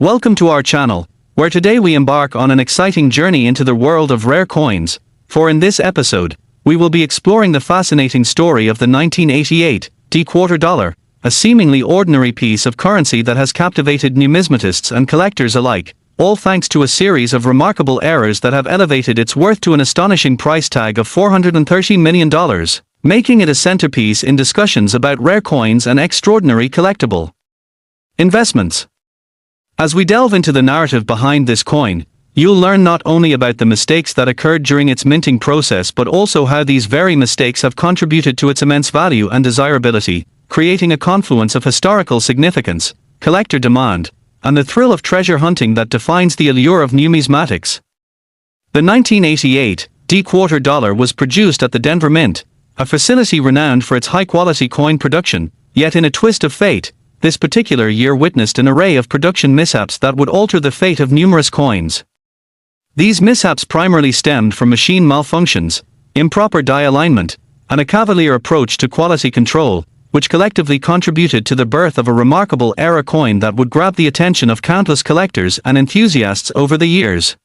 Welcome to our channel, where today we embark on an exciting journey into the world of rare coins, for in this episode, we will be exploring the fascinating story of the 1988 D-quarter dollar, a seemingly ordinary piece of currency that has captivated numismatists and collectors alike, all thanks to a series of remarkable errors that have elevated its worth to an astonishing price tag of $430 million, making it a centerpiece in discussions about rare coins and extraordinary collectible investments. As we delve into the narrative behind this coin, you'll learn not only about the mistakes that occurred during its minting process but also how these very mistakes have contributed to its immense value and desirability, creating a confluence of historical significance, collector demand, and the thrill of treasure hunting that defines the allure of numismatics. The 1988 D-quarter dollar was produced at the Denver Mint, a facility renowned for its high-quality coin production, yet in a twist of fate, this particular year witnessed an array of production mishaps that would alter the fate of numerous coins. These mishaps primarily stemmed from machine malfunctions, improper die alignment, and a cavalier approach to quality control, which collectively contributed to the birth of a remarkable era coin that would grab the attention of countless collectors and enthusiasts over the years.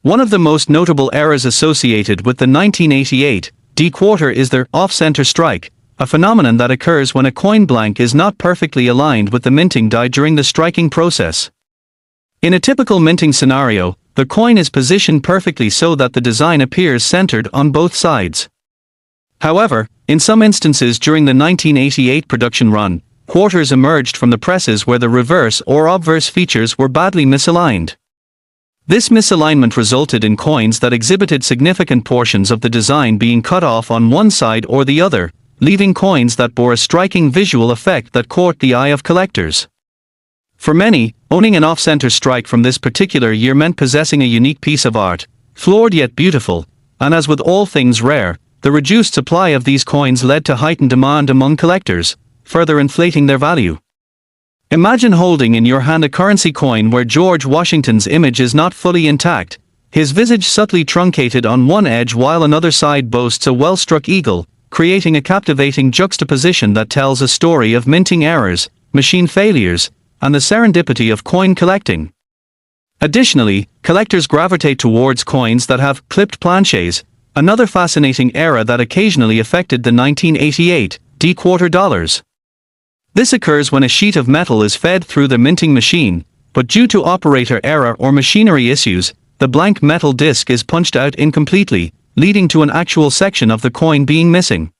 One of the most notable errors associated with the 1988 D-quarter is their off-center strike, a phenomenon that occurs when a coin blank is not perfectly aligned with the minting die during the striking process. In a typical minting scenario, the coin is positioned perfectly so that the design appears centered on both sides. However, in some instances during the 1988 production run, quarters emerged from the presses where the reverse or obverse features were badly misaligned. This misalignment resulted in coins that exhibited significant portions of the design being cut off on one side or the other, leaving coins that bore a striking visual effect that caught the eye of collectors. For many, owning an off-center strike from this particular year meant possessing a unique piece of art, flawed yet beautiful, and as with all things rare, the reduced supply of these coins led to heightened demand among collectors, further inflating their value. Imagine holding in your hand a currency coin where George Washington's image is not fully intact, his visage subtly truncated on one edge while another side boasts a well-struck eagle, creating a captivating juxtaposition that tells a story of minting errors, machine failures, and the serendipity of coin collecting. Additionally, collectors gravitate towards coins that have clipped planchets, another fascinating error that occasionally affected the 1988 D-quarter dollars. This occurs when a sheet of metal is fed through the minting machine, but due to operator error or machinery issues, the blank metal disc is punched out incompletely, leading to an actual section of the coin being missing.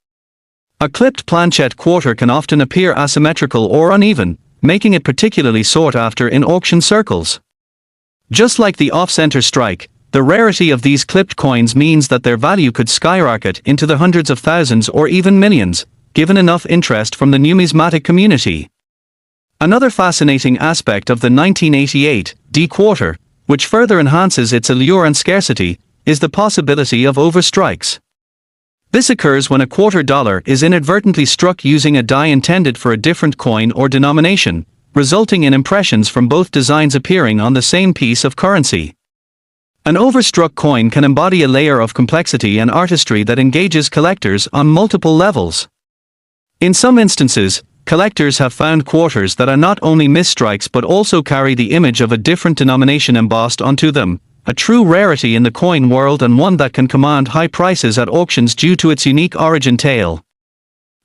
A clipped planchet quarter can often appear asymmetrical or uneven, making it particularly sought after in auction circles. Just like the off-center strike, the rarity of these clipped coins means that their value could skyrocket into the hundreds of thousands or even millions, given enough interest from the numismatic community. Another fascinating aspect of the 1988 D-quarter, which further enhances its allure and scarcity, is the possibility of overstrikes. This occurs when a quarter dollar is inadvertently struck using a die intended for a different coin or denomination, resulting in impressions from both designs appearing on the same piece of currency. An overstruck coin can embody a layer of complexity and artistry that engages collectors on multiple levels. In some instances, collectors have found quarters that are not only misstrikes but also carry the image of a different denomination embossed onto them, a true rarity in the coin world and one that can command high prices at auctions due to its unique origin tale.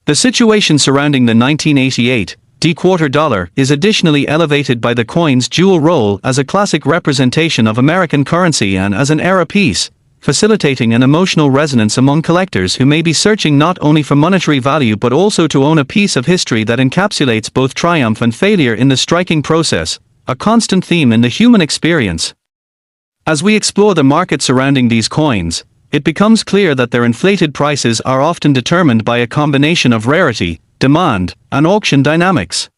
The situation surrounding the 1988 D-quarter dollar is additionally elevated by the coin's dual role as a classic representation of American currency and as an era piece, facilitating an emotional resonance among collectors who may be searching not only for monetary value but also to own a piece of history that encapsulates both triumph and failure in the striking process, a constant theme in the human experience. As we explore the market surrounding these coins, it becomes clear that their inflated prices are often determined by a combination of rarity, demand, and auction dynamics.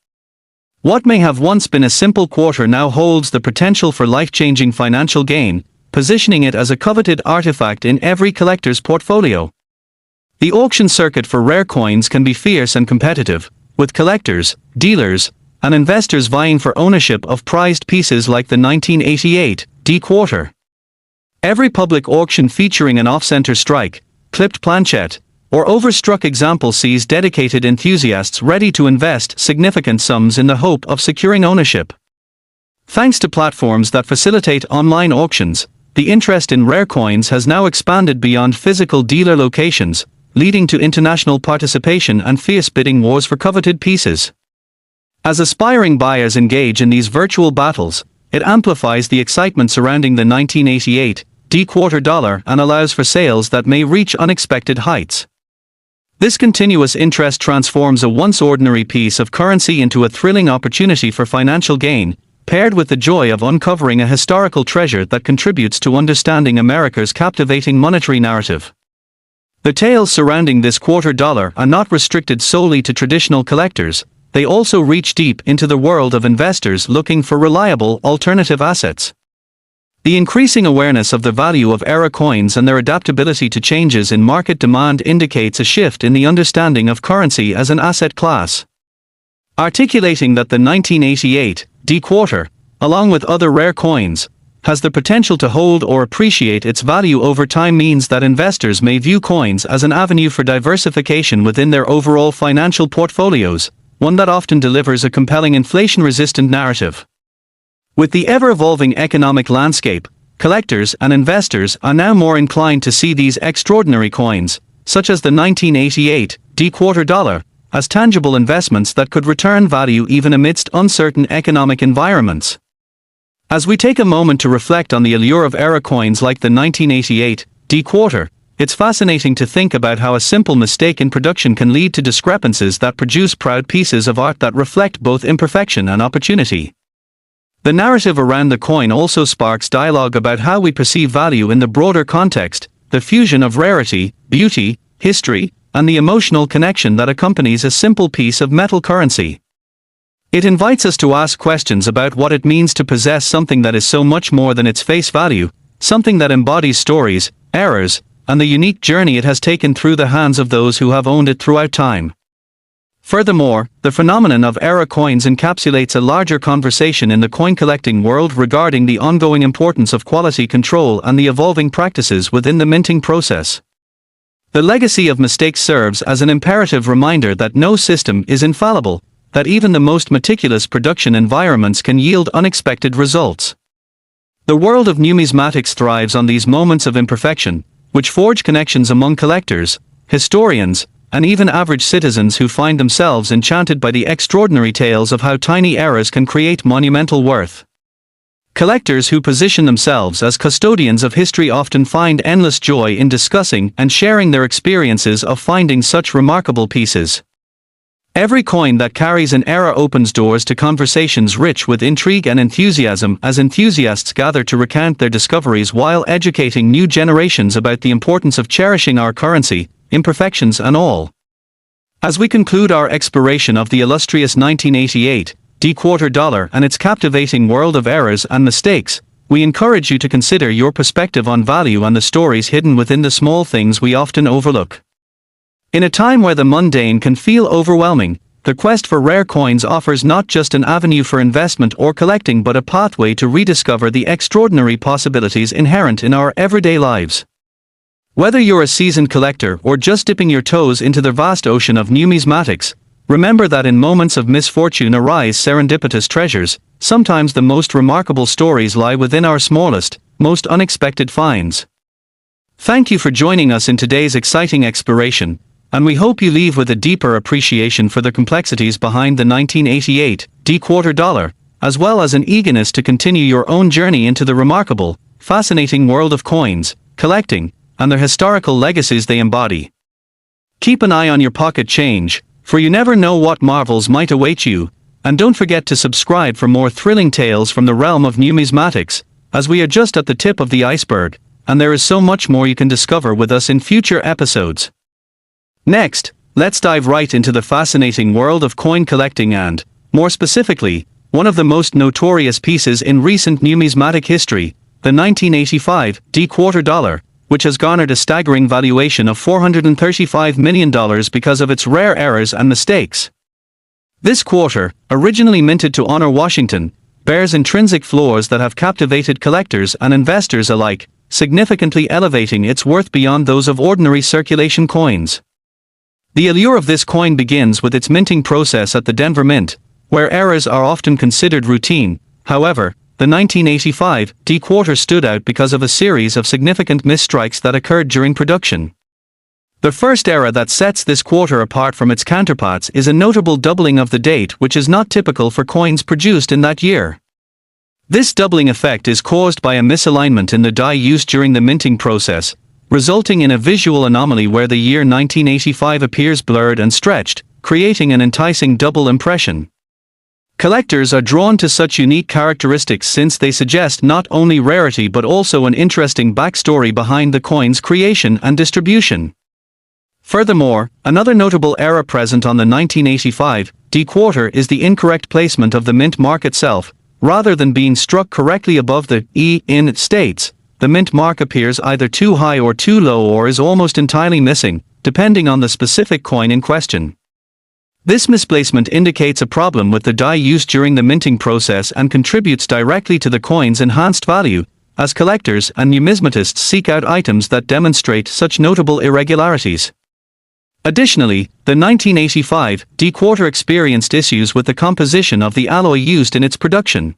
What may have once been a simple quarter now holds the potential for life-changing financial gain, positioning it as a coveted artifact in every collector's portfolio. The auction circuit for rare coins can be fierce and competitive, with collectors, dealers, and investors vying for ownership of prized pieces like the 1988 D-quarter. Every public auction featuring an off-center strike, clipped planchet, or overstruck example sees dedicated enthusiasts ready to invest significant sums in the hope of securing ownership. Thanks to platforms that facilitate online auctions, the interest in rare coins has now expanded beyond physical dealer locations, leading to international participation and fierce bidding wars for coveted pieces. As aspiring buyers engage in these virtual battles, it amplifies the excitement surrounding the 1988 quarter dollar and allows for sales that may reach unexpected heights. This continuous interest transforms a once ordinary piece of currency into a thrilling opportunity for financial gain, paired with the joy of uncovering a historical treasure that contributes to understanding America's captivating monetary narrative. The tales surrounding this quarter dollar are not restricted solely to traditional collectors, they also reach deep into the world of investors looking for reliable alternative assets. The increasing awareness of the value of era coins and their adaptability to changes in market demand indicates a shift in the understanding of currency as an asset class. Articulating that the 1988 quarter, along with other rare coins, has the potential to hold or appreciate its value over time means that investors may view coins as an avenue for diversification within their overall financial portfolios, one that often delivers a compelling inflation-resistant narrative. With the ever-evolving economic landscape, collectors and investors are now more inclined to see these extraordinary coins, such as the 1988 quarter dollar, as tangible investments that could return value even amidst uncertain economic environments. As we take a moment to reflect on the allure of era coins like the 1988 quarter, it's fascinating to think about how a simple mistake in production can lead to discrepancies that produce proud pieces of art that reflect both imperfection and opportunity. The narrative around the coin also sparks dialogue about how we perceive value in the broader context, the fusion of rarity, beauty, history, and the emotional connection that accompanies a simple piece of metal currency. It invites us to ask questions about what it means to possess something that is so much more than its face value, something that embodies stories, eras, and the unique journey it has taken through the hands of those who have owned it throughout time. Furthermore, the phenomenon of era coins encapsulates a larger conversation in the coin collecting world regarding the ongoing importance of quality control and the evolving practices within the minting process. The legacy of mistakes serves as an imperative reminder that no system is infallible, that even the most meticulous production environments can yield unexpected results. The world of numismatics thrives on these moments of imperfection, which forge connections among collectors, historians, and even average citizens who find themselves enchanted by the extraordinary tales of how tiny errors can create monumental worth. Collectors who position themselves as custodians of history often find endless joy in discussing and sharing their experiences of finding such remarkable pieces. Every coin that carries an era opens doors to conversations rich with intrigue and enthusiasm as enthusiasts gather to recount their discoveries while educating new generations about the importance of cherishing our currency, imperfections and all. As we conclude our exploration of the illustrious 1988 quarter dollar and its captivating world of errors and mistakes, we encourage you to consider your perspective on value and the stories hidden within the small things we often overlook. In a time where the mundane can feel overwhelming, the quest for rare coins offers not just an avenue for investment or collecting but a pathway to rediscover the extraordinary possibilities inherent in our everyday lives. Whether you're a seasoned collector or just dipping your toes into the vast ocean of numismatics, remember that in moments of misfortune arise serendipitous treasures. Sometimes the most remarkable stories lie within our smallest, most unexpected finds. Thank you for joining us in today's exciting exploration, and we hope you leave with a deeper appreciation for the complexities behind the 1988 quarter dollar, as well as an eagerness to continue your own journey into the remarkable, fascinating world of coins, collecting, and their historical legacies they embody. Keep an eye on your pocket change, for you never know what marvels might await you, and don't forget to subscribe for more thrilling tales from the realm of numismatics, as we are just at the tip of the iceberg, and there is so much more you can discover with us in future episodes. Next, let's dive right into the fascinating world of coin collecting and, more specifically, one of the most notorious pieces in recent numismatic history, the 1985 quarter dollar, which has garnered a staggering valuation of $435 million because of its rare errors and mistakes. This quarter, originally minted to honor Washington, bears intrinsic flaws that have captivated collectors and investors alike, significantly elevating its worth beyond those of ordinary circulation coins. The allure of this coin begins with its minting process at the Denver Mint, where errors are often considered routine, However, the 1985 D quarter stood out because of a series of significant misstrikes that occurred during production. The first era that sets this quarter apart from its counterparts is a notable doubling of the date, which is not typical for coins produced in that year. This doubling effect is caused by a misalignment in the die used during the minting process, resulting in a visual anomaly where the year 1985 appears blurred and stretched, creating an enticing double impression. Collectors are drawn to such unique characteristics since they suggest not only rarity but also an interesting backstory behind the coin's creation and distribution. Furthermore, another notable error present on the 1985 D quarter is the incorrect placement of the mint mark itself. Rather than being struck correctly above the E in states, the mint mark appears either too high or too low or is almost entirely missing, depending on the specific coin in question. This misplacement indicates a problem with the die used during the minting process and contributes directly to the coin's enhanced value, as collectors and numismatists seek out items that demonstrate such notable irregularities. Additionally, the 1985 D quarter experienced issues with the composition of the alloy used in its production.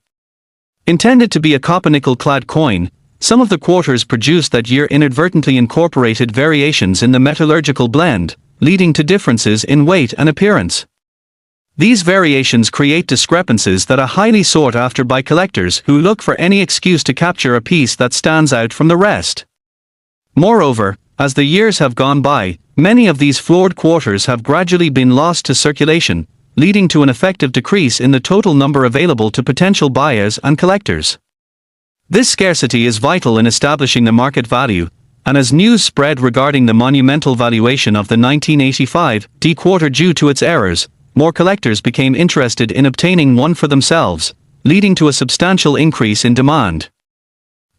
Intended to be a copper-nickel-clad coin, some of the quarters produced that year inadvertently incorporated variations in the metallurgical blend, leading to differences in weight and appearance. These variations create discrepancies that are highly sought after by collectors who look for any excuse to capture a piece that stands out from the rest. Moreover, as the years have gone by, many of these flawed quarters have gradually been lost to circulation, leading to an effective decrease in the total number available to potential buyers and collectors. This scarcity is vital in establishing the market value, and as news spread regarding the monumental valuation of the 1985 D quarter due to its errors, more collectors became interested in obtaining one for themselves, leading to a substantial increase in demand.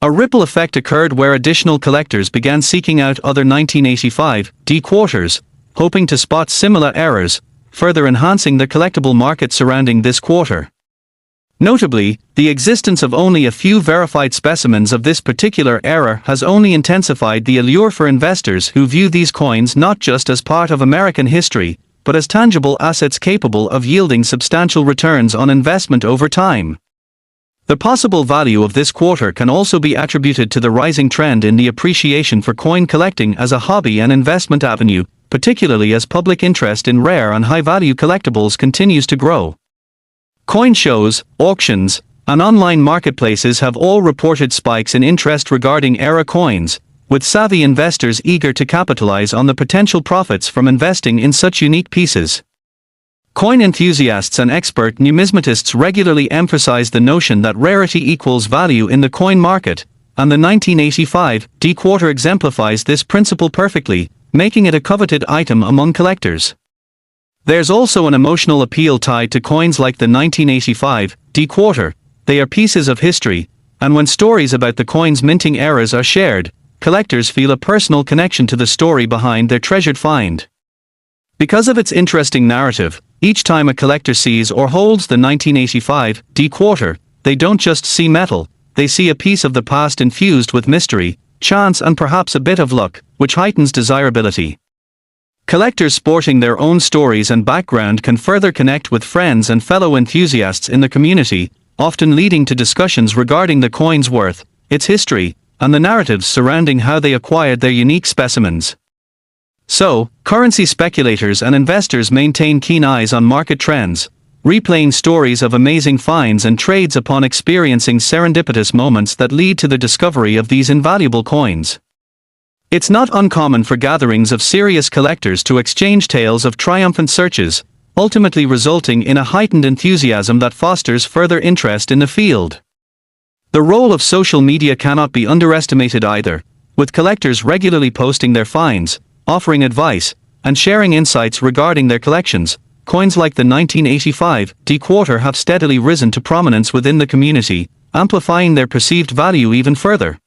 A ripple effect occurred where additional collectors began seeking out other 1985 D quarters, hoping to spot similar errors, further enhancing the collectible market surrounding this quarter. Notably, the existence of only a few verified specimens of this particular era has only intensified the allure for investors who view these coins not just as part of American history, but as tangible assets capable of yielding substantial returns on investment over time. The possible value of this quarter can also be attributed to the rising trend in the appreciation for coin collecting as a hobby and investment avenue, particularly as public interest in rare and high-value collectibles continues to grow. Coin shows, auctions, and online marketplaces have all reported spikes in interest regarding era coins, with savvy investors eager to capitalize on the potential profits from investing in such unique pieces. Coin enthusiasts and expert numismatists regularly emphasize the notion that rarity equals value in the coin market, and the 1985 D quarter exemplifies this principle perfectly, making it a coveted item among collectors. There's also an emotional appeal tied to coins like the 1985 D quarter. They are pieces of history, and when stories about the coin's minting eras are shared, collectors feel a personal connection to the story behind their treasured find. Because of its interesting narrative, each time a collector sees or holds the 1985 D quarter, they don't just see metal, they see a piece of the past infused with mystery, chance and perhaps a bit of luck, which heightens desirability. Collectors sporting their own stories and background can further connect with friends and fellow enthusiasts in the community, often leading to discussions regarding the coin's worth, its history, and the narratives surrounding how they acquired their unique specimens. So, currency speculators and investors maintain keen eyes on market trends, replaying stories of amazing finds and trades upon experiencing serendipitous moments that lead to the discovery of these invaluable coins. It's not uncommon for gatherings of serious collectors to exchange tales of triumphant searches, ultimately resulting in a heightened enthusiasm that fosters further interest in the field. The role of social media cannot be underestimated either, with collectors regularly posting their finds, offering advice, and sharing insights regarding their collections. Coins like the 1985 D quarter have steadily risen to prominence within the community, amplifying their perceived value even further.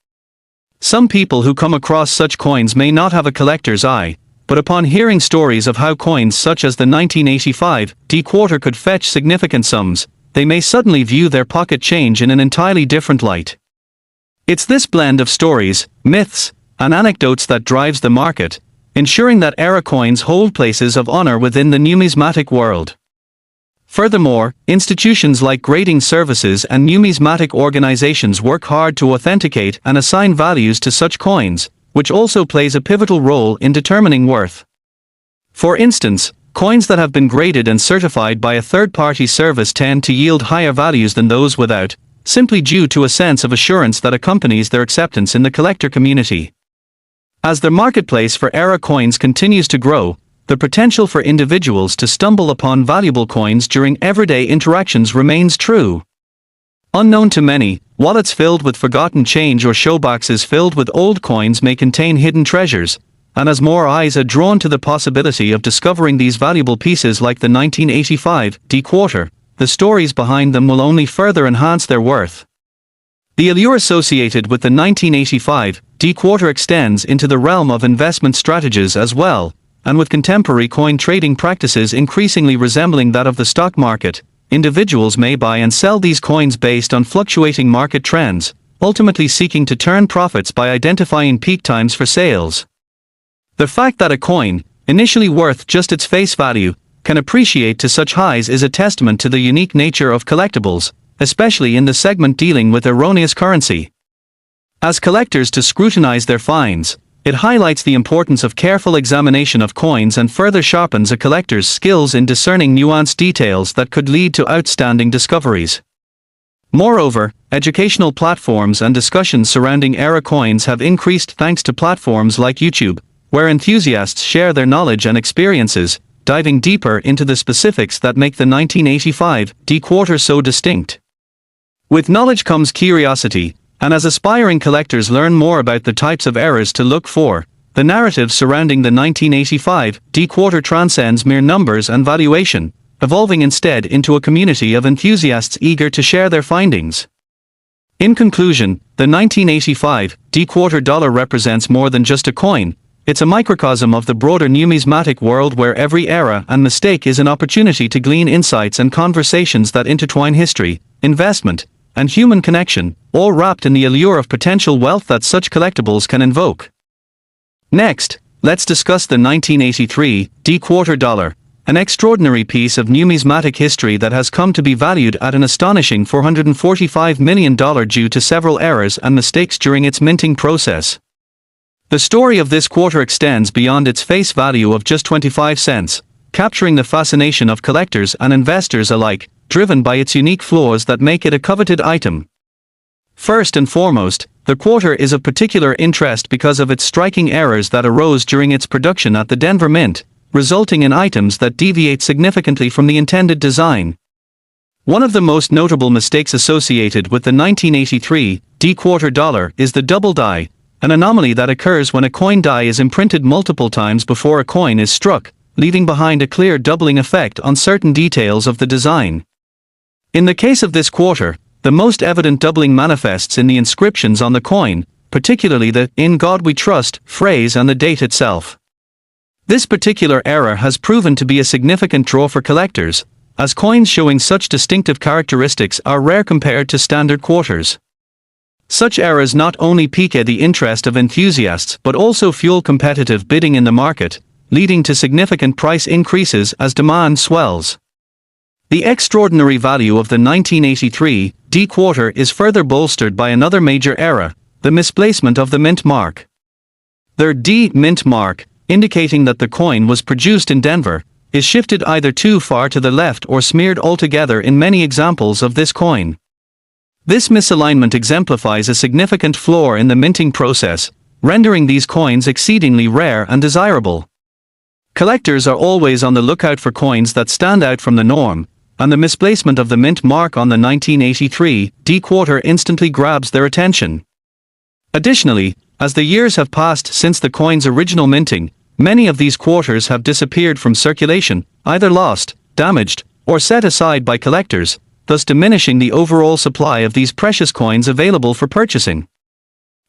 Some people who come across such coins may not have a collector's eye, but upon hearing stories of how coins such as the 1985 D quarter could fetch significant sums, they may suddenly view their pocket change in an entirely different light. It's this blend of stories, myths, and anecdotes that drives the market, ensuring that era coins hold places of honor within the numismatic world. Furthermore, institutions like grading services and numismatic organizations work hard to authenticate and assign values to such coins, which also plays a pivotal role in determining worth. For instance, coins that have been graded and certified by a third-party service tend to yield higher values than those without, simply due to a sense of assurance that accompanies their acceptance in the collector community. As the marketplace for era coins continues to grow, the potential for individuals to stumble upon valuable coins during everyday interactions remains true. Unknown to many, wallets filled with forgotten change or showboxes filled with old coins may contain hidden treasures, and as more eyes are drawn to the possibility of discovering these valuable pieces like the 1985 D-quarter, the stories behind them will only further enhance their worth. The allure associated with the 1985 D-quarter extends into the realm of investment strategies as well, and with contemporary coin trading practices increasingly resembling that of the stock market, individuals may buy and sell these coins based on fluctuating market trends, ultimately seeking to turn profits by identifying peak times for sales. The fact that a coin, initially worth just its face value, can appreciate to such highs is a testament to the unique nature of collectibles, especially in the segment dealing with erroneous currency. As collectors to scrutinize their finds, it highlights the importance of careful examination of coins and further sharpens a collector's skills in discerning nuanced details that could lead to outstanding discoveries. Moreover, educational platforms and discussions surrounding era coins have increased thanks to platforms like YouTube, where enthusiasts share their knowledge and experiences, diving deeper into the specifics that make the 1985 D-quarter so distinct. With knowledge comes curiosity, and as aspiring collectors learn more about the types of eras to look for, the narrative surrounding the 1985 D-quarter transcends mere numbers and valuation, evolving instead into a community of enthusiasts eager to share their findings. In conclusion, the 1985 D-quarter dollar represents more than just a coin. It's a microcosm of the broader numismatic world where every era and mistake is an opportunity to glean insights and conversations that intertwine history, investment, and human connection, all wrapped in the allure of potential wealth that such collectibles can invoke. Next, let's discuss the 1983 D-quarter dollar, an extraordinary piece of numismatic history that has come to be valued at an astonishing $445 million due to several errors and mistakes during its minting process. The story of this quarter extends beyond its face value of just 25 cents, capturing the fascination of collectors and investors alike, driven by its unique flaws that make it a coveted item. First and foremost, the quarter is of particular interest because of its striking errors that arose during its production at the Denver Mint, resulting in items that deviate significantly from the intended design. One of the most notable mistakes associated with the 1983 D-quarter dollar is the double die, an anomaly that occurs when a coin die is imprinted multiple times before a coin is struck, leaving behind a clear doubling effect on certain details of the design. In the case of this quarter, the most evident doubling manifests in the inscriptions on the coin, particularly the "In God We Trust" phrase and the date itself. This particular error has proven to be a significant draw for collectors, as coins showing such distinctive characteristics are rare compared to standard quarters. Such errors not only pique the interest of enthusiasts but also fuel competitive bidding in the market, leading to significant price increases as demand swells. The extraordinary value of the 1983 D-quarter is further bolstered by another major error, the misplacement of the mint mark. The D mint mark, indicating that the coin was produced in Denver, is shifted either too far to the left or smeared altogether in many examples of this coin. This misalignment exemplifies a significant flaw in the minting process, rendering these coins exceedingly rare and desirable. Collectors are always on the lookout for coins that stand out from the norm, and the misplacement of the mint mark on the 1983 D-quarter instantly grabs their attention. Additionally, as the years have passed since the coin's original minting, many of these quarters have disappeared from circulation, either lost, damaged, or set aside by collectors, thus diminishing the overall supply of these precious coins available for purchasing.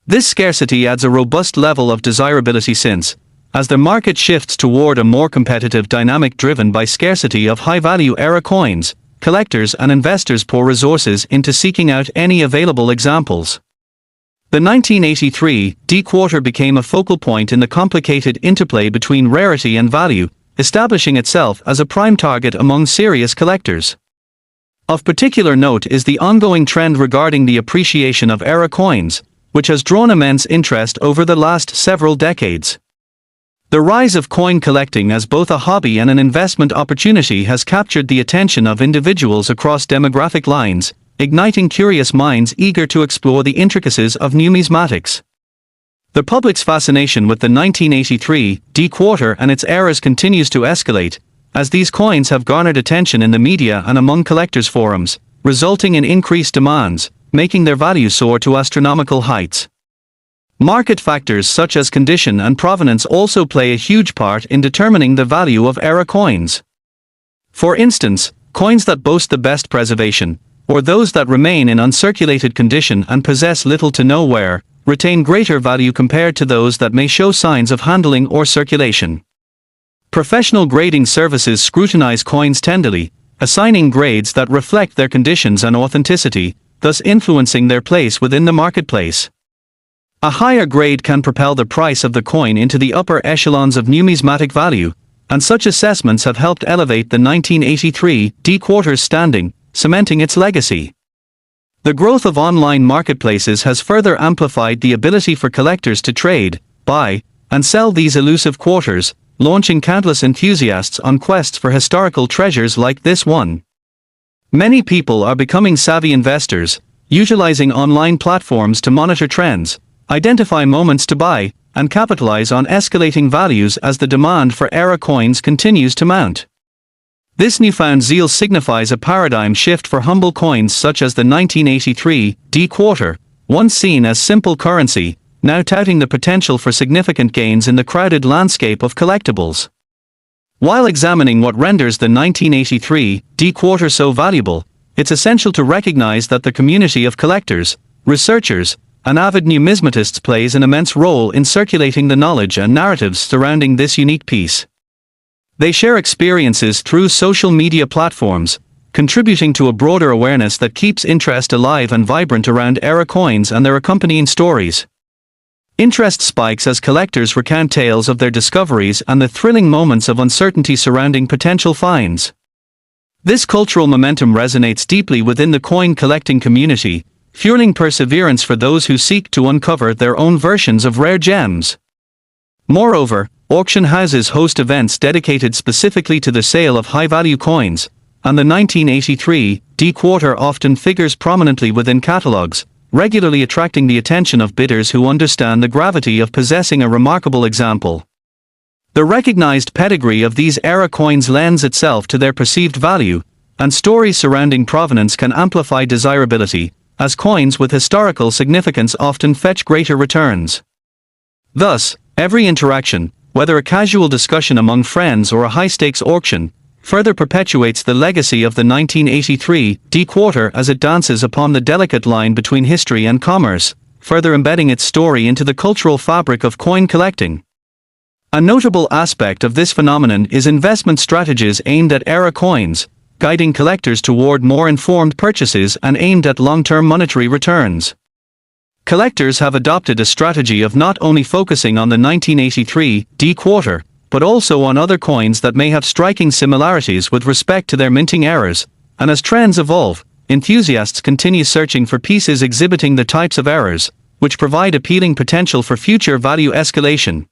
This scarcity adds a robust level of desirability since, as the market shifts toward a more competitive dynamic driven by scarcity of high-value era coins, collectors and investors pour resources into seeking out any available examples. The 1983 D-quarter became a focal point in the complicated interplay between rarity and value, establishing itself as a prime target among serious collectors. Of particular note is the ongoing trend regarding the appreciation of era coins, which has drawn immense interest over the last several decades. The rise of coin collecting as both a hobby and an investment opportunity has captured the attention of individuals across demographic lines, igniting curious minds eager to explore the intricacies of numismatics. The public's fascination with the 1983 D-quarter and its eras continues to escalate, as these coins have garnered attention in the media and among collectors' forums, resulting in increased demands, making their value soar to astronomical heights. Market factors such as condition and provenance also play a huge part in determining the value of era coins. For instance, coins that boast the best preservation, or those that remain in uncirculated condition and possess little to no wear, retain greater value compared to those that may show signs of handling or circulation. Professional grading services scrutinize coins tenderly, assigning grades that reflect their conditions and authenticity, thus influencing their place within the marketplace. A higher grade can propel the price of the coin into the upper echelons of numismatic value, and such assessments have helped elevate the 1983 D-quarter's standing, cementing its legacy. The growth of online marketplaces has further amplified the ability for collectors to trade, buy, and sell these elusive quarters, launching countless enthusiasts on quests for historical treasures like this one. Many people are becoming savvy investors, utilizing online platforms to monitor trends, identify moments to buy, and capitalize on escalating values as the demand for era coins continues to mount. This newfound zeal signifies a paradigm shift for humble coins such as the 1983 D-quarter, once seen as simple currency, now touting the potential for significant gains in the crowded landscape of collectibles. While examining what renders the 1983 D-quarter so valuable, it's essential to recognize that the community of collectors, researchers, and avid numismatists plays an immense role in circulating the knowledge and narratives surrounding this unique piece. They share experiences through social media platforms, contributing to a broader awareness that keeps interest alive and vibrant around era coins and their accompanying stories. Interest spikes as collectors recount tales of their discoveries and the thrilling moments of uncertainty surrounding potential finds. This cultural momentum resonates deeply within the coin collecting community, fueling perseverance for those who seek to uncover their own versions of rare gems. Moreover, auction houses host events dedicated specifically to the sale of high-value coins, and the 1983 D-quarter often figures prominently within catalogs, regularly attracting the attention of bidders who understand the gravity of possessing a remarkable example. The recognized pedigree of these era coins lends itself to their perceived value, and stories surrounding provenance can amplify desirability, as coins with historical significance often fetch greater returns. Thus, every interaction, whether a casual discussion among friends or a high-stakes auction, further perpetuates the legacy of the 1983 D-quarter as it dances upon the delicate line between history and commerce, further embedding its story into the cultural fabric of coin collecting. A notable aspect of this phenomenon is investment strategies aimed at era coins, guiding collectors toward more informed purchases and aimed at long-term monetary returns. Collectors have adopted a strategy of not only focusing on the 1983 D-quarter, but also on other coins that may have striking similarities with respect to their minting eras, and as trends evolve, enthusiasts continue searching for pieces exhibiting the types of errors, which provide appealing potential for future value escalation.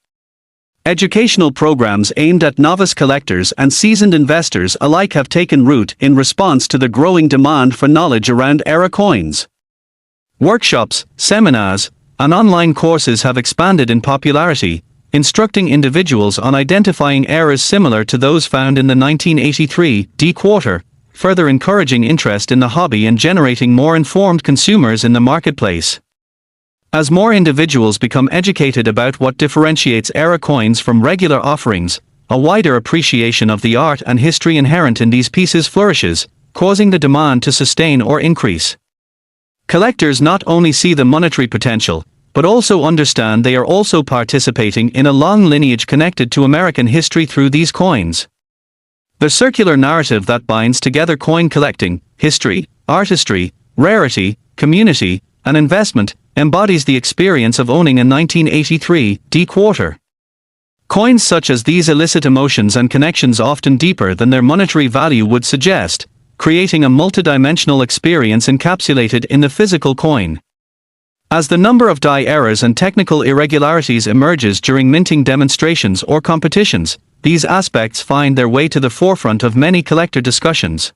Educational programs aimed at novice collectors and seasoned investors alike have taken root in response to the growing demand for knowledge around era coins. Workshops, seminars, and online courses have expanded in popularity, instructing individuals on identifying errors similar to those found in the 1983 D-quarter, further encouraging interest in the hobby and generating more informed consumers in the marketplace. As more individuals become educated about what differentiates era coins from regular offerings, a wider appreciation of the art and history inherent in these pieces flourishes, causing the demand to sustain or increase. Collectors not only see the monetary potential, but also understand they are also participating in a long lineage connected to American history through these coins. The circular narrative that binds together coin collecting, history, artistry, rarity, community, and investment, embodies the experience of owning a 1983 D-quarter. Coins such as these elicit emotions and connections often deeper than their monetary value would suggest, creating a multidimensional experience encapsulated in the physical coin. As the number of die errors and technical irregularities emerges during minting demonstrations or competitions, these aspects find their way to the forefront of many collector discussions.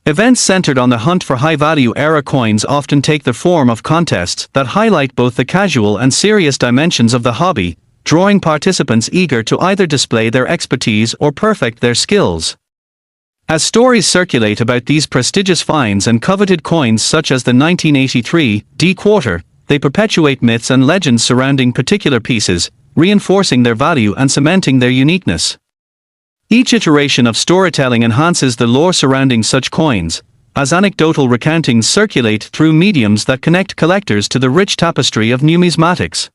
Events centered on the hunt for high-value era coins often take the form of contests that highlight both the casual and serious dimensions of the hobby, drawing participants eager to either display their expertise or perfect their skills. As stories circulate about these prestigious finds and coveted coins such as the 1983 D-Quarter, they perpetuate myths and legends surrounding particular pieces, reinforcing their value and cementing their uniqueness. Each iteration of storytelling enhances the lore surrounding such coins, as anecdotal recountings circulate through mediums that connect collectors to the rich tapestry of numismatics.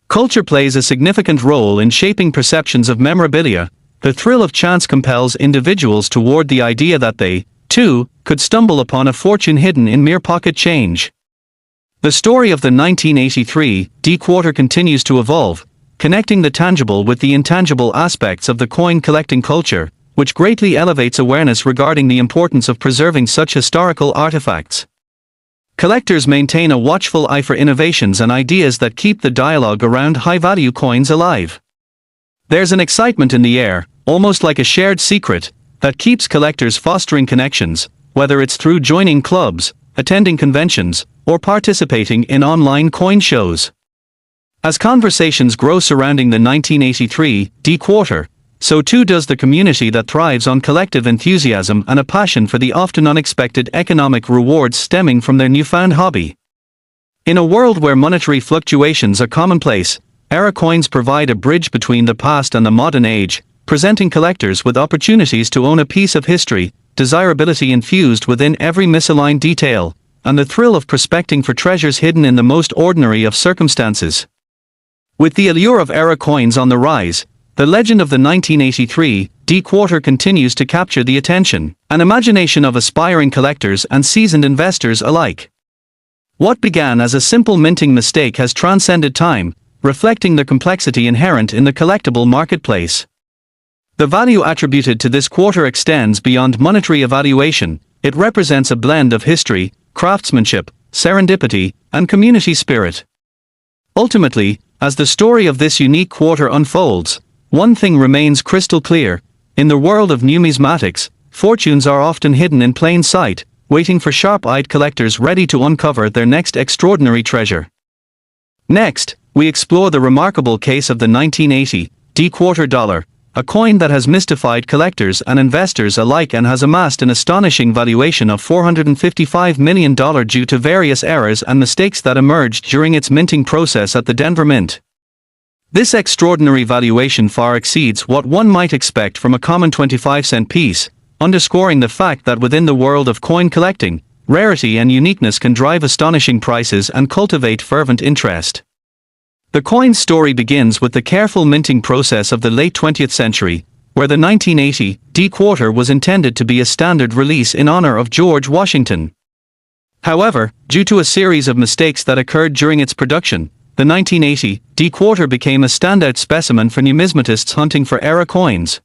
Culture plays a significant role in shaping perceptions of memorabilia. The thrill of chance compels individuals toward the idea that they, too, could stumble upon a fortune hidden in mere pocket change. The story of the 1983 D-Quarter continues to evolve, connecting the tangible with the intangible aspects of the coin collecting culture, which greatly elevates awareness regarding the importance of preserving such historical artifacts. Collectors maintain a watchful eye for innovations and ideas that keep the dialogue around high-value coins alive. There's an excitement in the air, almost like a shared secret, that keeps collectors fostering connections, whether it's through joining clubs, attending conventions, or participating in online coin shows. As conversations grow surrounding the 1983 D-Quarter, so too does the community that thrives on collective enthusiasm and a passion for the often unexpected economic rewards stemming from their newfound hobby. In a world where monetary fluctuations are commonplace, era coins provide a bridge between the past and the modern age, presenting collectors with opportunities to own a piece of history, desirability infused within every misaligned detail, and the thrill of prospecting for treasures hidden in the most ordinary of circumstances. With the allure of era coins on the rise, the legend of the 1983 D-Quarter continues to capture the attention and imagination of aspiring collectors and seasoned investors alike. What began as a simple minting mistake has transcended time, reflecting the complexity inherent in the collectible marketplace. The value attributed to this quarter extends beyond monetary evaluation. It represents a blend of history, craftsmanship, serendipity, and community spirit. Ultimately, as the story of this unique quarter unfolds, one thing remains crystal clear: in the world of numismatics, fortunes are often hidden in plain sight, waiting for sharp-eyed collectors ready to uncover their next extraordinary treasure. Next, we explore the remarkable case of the 1980 D-Quarter dollar, a coin that has mystified collectors and investors alike and has amassed an astonishing valuation of $455 million due to various errors and mistakes that emerged during its minting process at the Denver Mint. This extraordinary valuation far exceeds what one might expect from a common 25-cent piece, underscoring the fact that within the world of coin collecting, rarity and uniqueness can drive astonishing prices and cultivate fervent interest. The coin's story begins with the careful minting process of the late 20th century, where the 1980 D-Quarter was intended to be a standard release in honor of George Washington. However, due to a series of mistakes that occurred during its production, the 1980 D-Quarter became a standout specimen for numismatists hunting for era coins.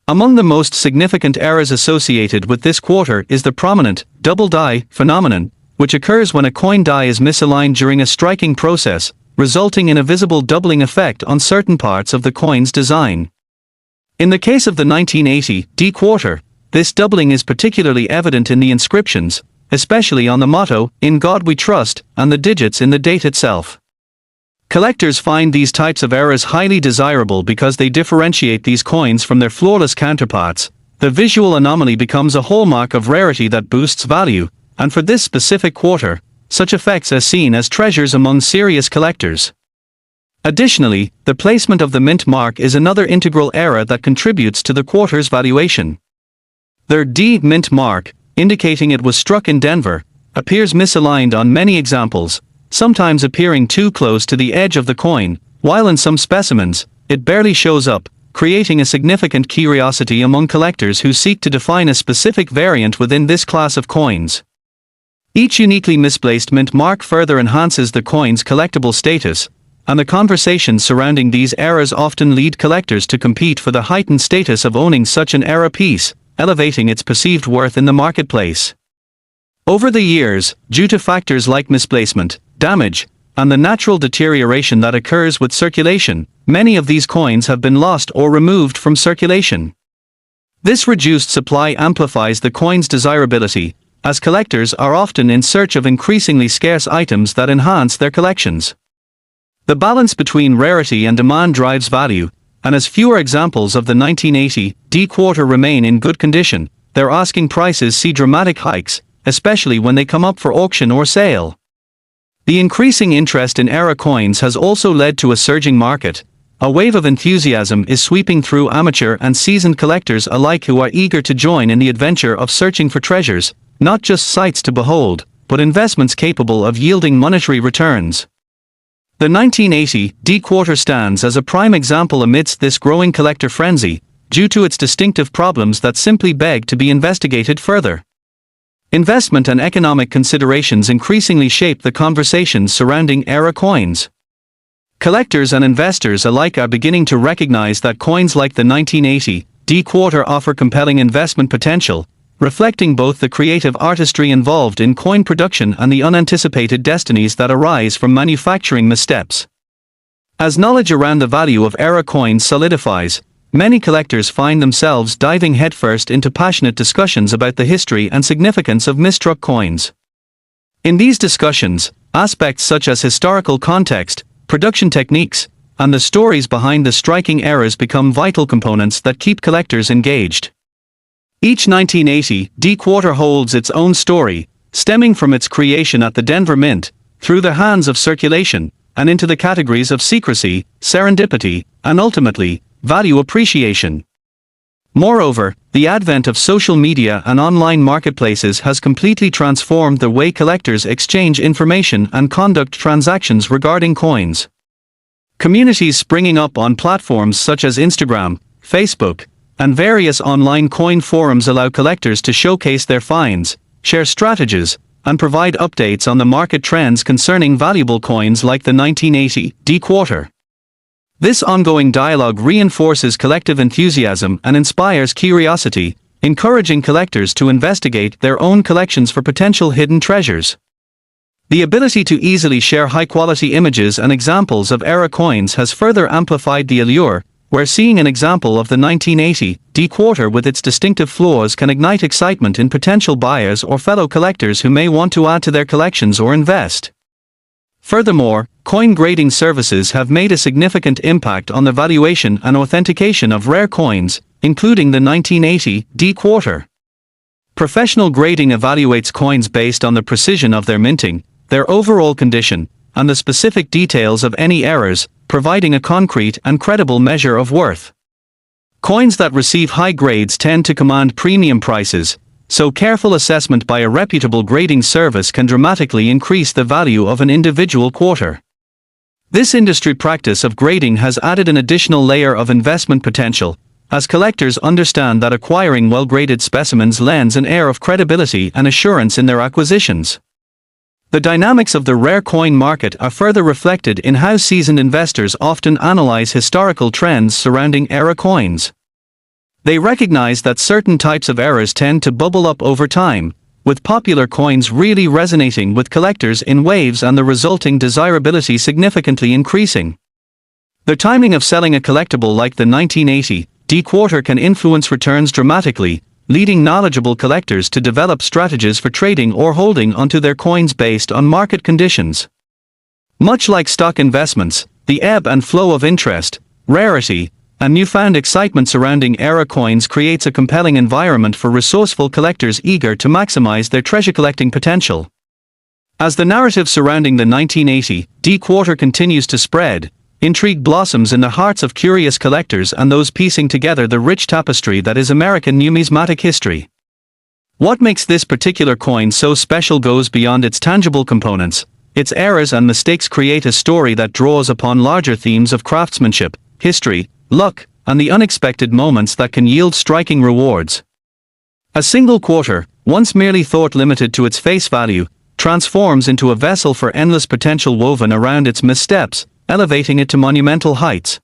Among the most significant errors associated with this quarter is the prominent double die phenomenon, which occurs when a coin die is misaligned during a striking process, resulting in a visible doubling effect on certain parts of the coin's design. In the case of the 1980 D-Quarter, this doubling is particularly evident in the inscriptions, especially on the motto, "In God We Trust," and the digits in the date itself. Collectors find these types of errors highly desirable because they differentiate these coins from their flawless counterparts. The visual anomaly becomes a hallmark of rarity that boosts value, and for this specific quarter, such effects are seen as treasures among serious collectors. Additionally, the placement of the mint mark is another integral error that contributes to the quarter's valuation. The D mint mark, indicating it was struck in Denver, appears misaligned on many examples, sometimes appearing too close to the edge of the coin, while in some specimens, it barely shows up, creating a significant curiosity among collectors who seek to define a specific variant within this class of coins. Each uniquely misplaced mint mark further enhances the coin's collectible status, and the conversations surrounding these eras often lead collectors to compete for the heightened status of owning such an era piece, elevating its perceived worth in the marketplace. Over the years, due to factors like misplacement, damage, and the natural deterioration that occurs with circulation, many of these coins have been lost or removed from circulation. This reduced supply amplifies the coin's desirability, as collectors are often in search of increasingly scarce items that enhance their collections. The balance between rarity and demand drives value, and as fewer examples of the 1980 D quarter remain in good condition, their asking prices see dramatic hikes, especially when they come up for auction or sale. The increasing interest in era coins has also led to a surging market. A wave of enthusiasm is sweeping through amateur and seasoned collectors alike who are eager to join in the adventure of searching for treasures, not just sights to behold, but investments capable of yielding monetary returns. The 1980 D quarter stands as a prime example amidst this growing collector frenzy, due to its distinctive problems that simply beg to be investigated further. Investment and economic considerations increasingly shape the conversations surrounding era coins. Collectors and investors alike are beginning to recognize that coins like the 1980 D quarter offer compelling investment potential, reflecting both the creative artistry involved in coin production and the unanticipated destinies that arise from manufacturing missteps. As knowledge around the value of era coins solidifies, many collectors find themselves diving headfirst into passionate discussions about the history and significance of misstruck coins. In these discussions, aspects such as historical context, production techniques, and the stories behind the striking eras become vital components that keep collectors engaged. Each 1980 D quarter holds its own story, stemming from its creation at the Denver Mint, through the hands of circulation, and into the categories of secrecy, serendipity, and ultimately, value appreciation. Moreover, the advent of social media and online marketplaces has completely transformed the way collectors exchange information and conduct transactions regarding coins. Communities springing up on platforms such as Instagram, Facebook, and various online coin forums allow collectors to showcase their finds, share strategies, and provide updates on the market trends concerning valuable coins like the 1980 D quarter. This ongoing dialogue reinforces collective enthusiasm and inspires curiosity, encouraging collectors to investigate their own collections for potential hidden treasures. The ability to easily share high-quality images and examples of era coins has further amplified the allure, where seeing an example of the 1980 D quarter with its distinctive flaws can ignite excitement in potential buyers or fellow collectors who may want to add to their collections or invest. Furthermore, coin grading services have made a significant impact on the valuation and authentication of rare coins, including the 1980 D quarter. Professional grading evaluates coins based on the precision of their minting, their overall condition, and the specific details of any errors, providing a concrete and credible measure of worth. Coins that receive high grades tend to command premium prices, so careful assessment by a reputable grading service can dramatically increase the value of an individual quarter. This industry practice of grading has added an additional layer of investment potential, as collectors understand that acquiring well-graded specimens lends an air of credibility and assurance in their acquisitions. The dynamics of the rare coin market are further reflected in how seasoned investors often analyze historical trends surrounding era coins. They recognize that certain types of eras tend to bubble up over time, with popular coins really resonating with collectors in waves and the resulting desirability significantly increasing. The timing of selling a collectible like the 1980 D quarter can influence returns dramatically, leading knowledgeable collectors to develop strategies for trading or holding onto their coins based on market conditions. Much like stock investments, the ebb and flow of interest, rarity, and newfound excitement surrounding era coins creates a compelling environment for resourceful collectors eager to maximize their treasure collecting potential. As the narrative surrounding the 1980 D quarter continues to spread, intrigue blossoms in the hearts of curious collectors and those piecing together the rich tapestry that is American numismatic history. What makes this particular coin so special goes beyond its tangible components. Its errors and mistakes create a story that draws upon larger themes of craftsmanship, history, luck, and the unexpected moments that can yield striking rewards. A single quarter, once merely thought limited to its face value, transforms into a vessel for endless potential woven around its missteps, elevating it to monumental heights.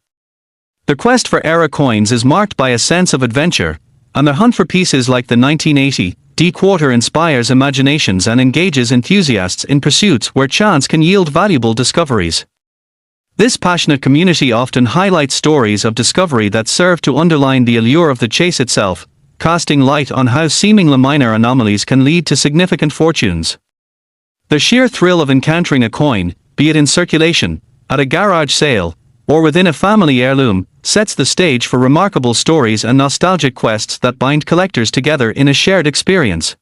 The quest for era coins is marked by a sense of adventure, and the hunt for pieces like the 1980 D-quarter inspires imaginations and engages enthusiasts in pursuits where chance can yield valuable discoveries. This passionate community often highlights stories of discovery that serve to underline the allure of the chase itself, casting light on how seemingly minor anomalies can lead to significant fortunes. The sheer thrill of encountering a coin, be it in circulation, at a garage sale, or within a family heirloom, sets the stage for remarkable stories and nostalgic quests that bind collectors together in a shared experience.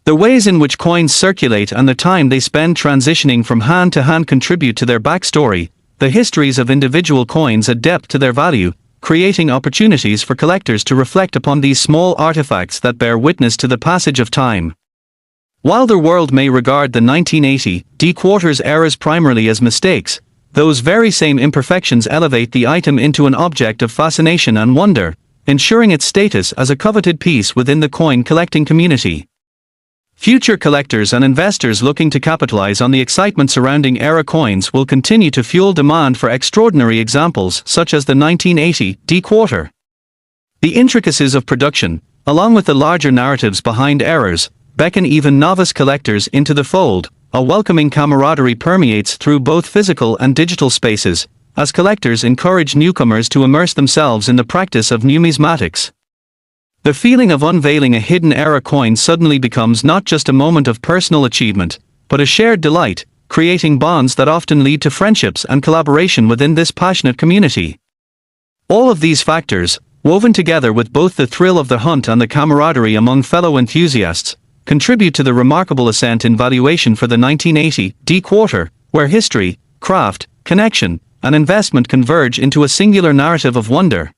The ways in which coins circulate and the time they spend transitioning from hand to hand contribute to their backstory. The histories of individual coins add depth to their value, creating opportunities for collectors to reflect upon these small artifacts that bear witness to the passage of time. While the world may regard the 1980 D-quarters errors primarily as mistakes, those very same imperfections elevate the item into an object of fascination and wonder, ensuring its status as a coveted piece within the coin collecting community. Future collectors and investors looking to capitalize on the excitement surrounding era coins will continue to fuel demand for extraordinary examples such as the 1980 D-quarter. The intricacies of production, along with the larger narratives behind errors, beckon even novice collectors into the fold. A welcoming camaraderie permeates through both physical and digital spaces, as collectors encourage newcomers to immerse themselves in the practice of numismatics. The feeling of unveiling a hidden era coin suddenly becomes not just a moment of personal achievement, but a shared delight, creating bonds that often lead to friendships and collaboration within this passionate community. All of these factors, woven together with both the thrill of the hunt and the camaraderie among fellow enthusiasts, contribute to the remarkable ascent in valuation for the 1980 D-quarter, where history, craft, connection, and investment converge into a singular narrative of wonder.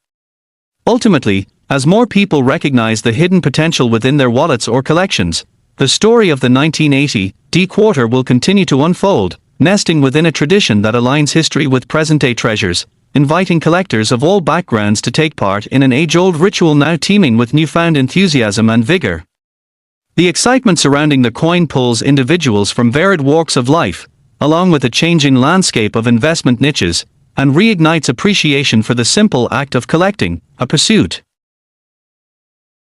Ultimately, as more people recognize the hidden potential within their wallets or collections, the story of the 1980 D-quarter will continue to unfold, nesting within a tradition that aligns history with present-day treasures, inviting collectors of all backgrounds to take part in an age-old ritual now teeming with newfound enthusiasm and vigor. The excitement surrounding the coin pulls individuals from varied walks of life, along with a changing landscape of investment niches, and reignites appreciation for the simple act of collecting, a pursuit